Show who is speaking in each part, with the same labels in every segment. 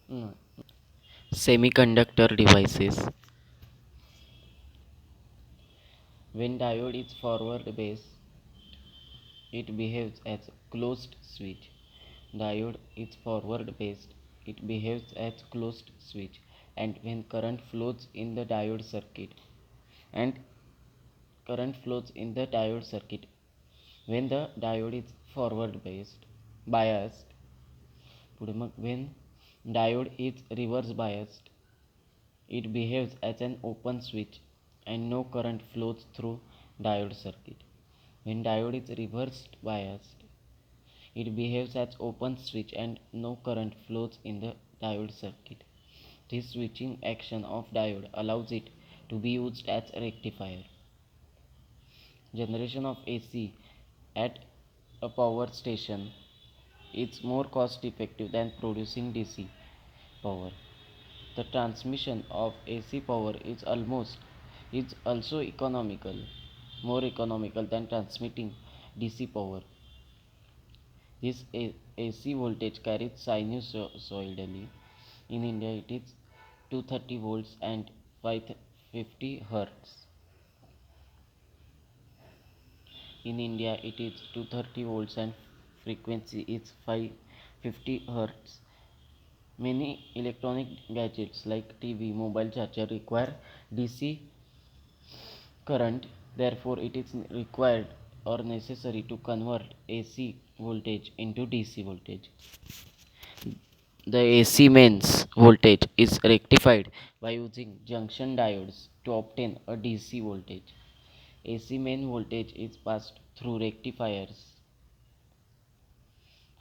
Speaker 1: Mm. Semiconductor devices. When diode is forward based, it behaves as closed switch. Diode is forward based, it behaves as closed switch, and when and current flows in the diode circuit. When the diode is forward based biased, when diode is reverse biased, it behaves as an open switch and no current flows through diode circuit. When diode is reversed biased, it behaves as open switch and no current flows in the diode circuit. This switching action of diode allows it to be used as a rectifier. Generation of AC at a power station is more cost effective than producing DC power. The transmission of AC power is also more economical than transmitting DC power. This AC voltage carries sinusoidally. In India, it is 230 volts and 550 hertz. In India, it is 230 volts and frequency is 550 hertz. Many electronic gadgets like TV, mobile charger require DC current. Therefore, it is required or necessary to convert AC voltage into DC voltage. The AC mains voltage is rectified by using junction diodes to obtain a DC voltage. AC main voltage is passed through rectifiers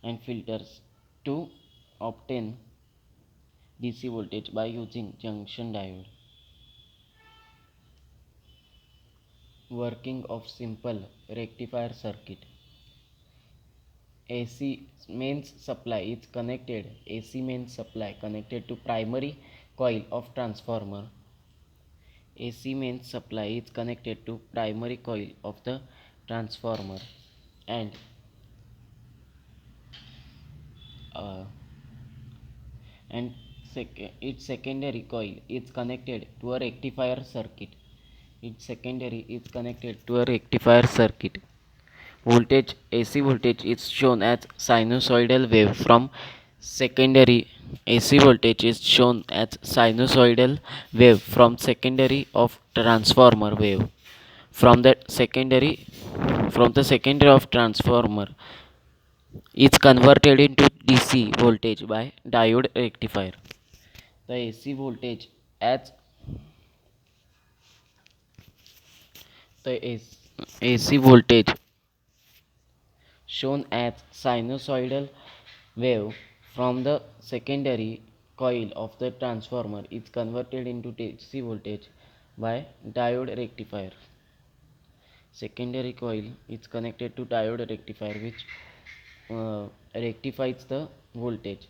Speaker 1: and filters to obtain DC voltage by using junction diode. Working of simple rectifier circuit. AC mains supply connected to primary coil of transformer. AC mains supply is connected to primary coil of the transformer and uh, and its secondary coil is connected to a rectifier circuit. Its secondary is connected to a rectifier circuit. Voltage AC voltage is shown as sinusoidal wave from secondary. AC voltage is shown as sinusoidal wave from secondary of transformer wave. From the secondary of transformer is converted into DC voltage by diode rectifier. The as the AC voltage shown as sinusoidal wave from the secondary coil of the transformer is converted into DC voltage by diode rectifier. Secondary coil is connected to diode rectifier which rectifies the voltage.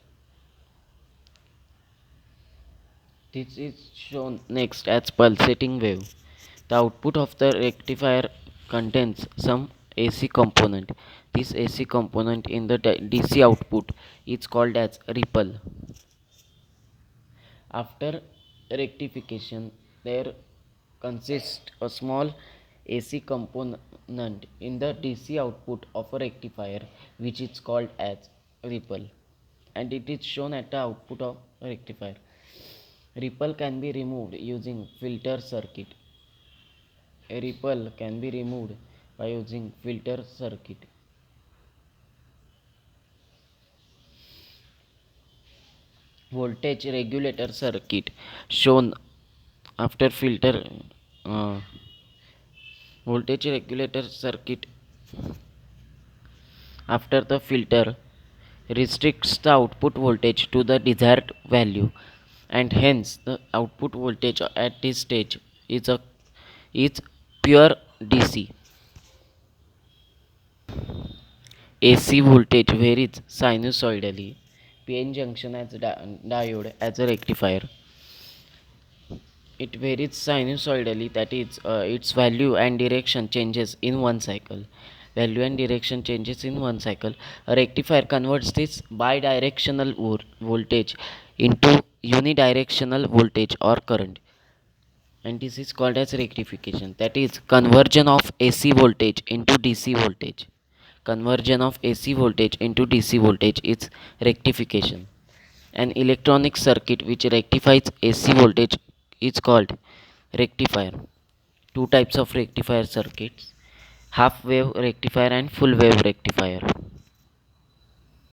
Speaker 1: This is shown next as pulsating wave. The output of the rectifier contains some AC component. This AC component in the DC output is called as ripple. After rectification, there consists a small AC component in the DC output of a rectifier which is called as ripple, and it is shown at the output of a rectifier. Ripple can be removed using filter circuit. A ripple can be removed by using filter circuit. Voltage regulator circuit shown after filter uh, voltage regulator circuit after the filter restricts the output voltage to the desired value, and hence the output voltage at this stage is pure DC. AC voltage varies sinusoidally. PN junction as diode as a rectifier. It varies sinusoidally, that is, its value and direction changes in one cycle. value and direction changes in one cycle. A rectifier converts this bidirectional voltage into unidirectional voltage or current, and this is called as rectification. That is conversion of AC voltage into DC voltage. Conversion of AC voltage into DC voltage is rectification. An electronic circuit which rectifies AC voltage is called rectifier. Two types of rectifier circuits: half wave rectifier and full wave rectifier.